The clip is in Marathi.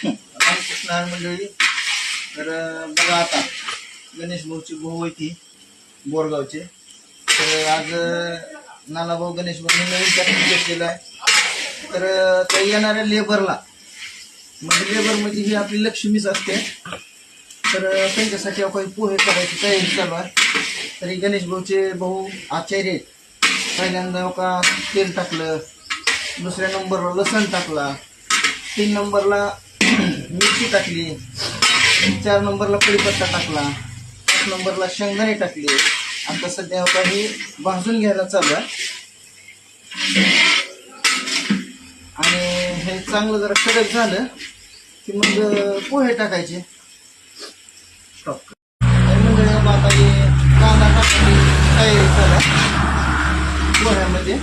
रामकृष्ण मंडळी. तर बघा आता गणेश भाऊची भाऊ आहे ती बोरगावचे. तर आज नानाभाऊ गणेश भाऊ नवीन टॅक्टर घेतलेला आहे. तर त्या येणाऱ्या लेबरला म्हणजे लेबर म्हणजे ही आपली लक्ष्मीच असते. तर त्यांच्यासाठी काही पोहे करायची तयारी चालू आहे. तरी गणेश भाऊचे भाऊ आचार्य पहिल्यांदा का तेल टाकलं, दुसऱ्या नंबरला लसण टाकला, 3 नंबरला मिरची टाकली, 4 नंबरला कढीपत्ता टाकला, 5 नंबरला शेंगदाणे टाकले. आता सध्या काही भाजून घ्यायला चालू आहे. आणि हे चांगलं जरा कडक झालं की मग पोहे टाकायचे. म्हणजे आता हे कांदा टाकण्याची तयारी झाला पोह्यामध्ये.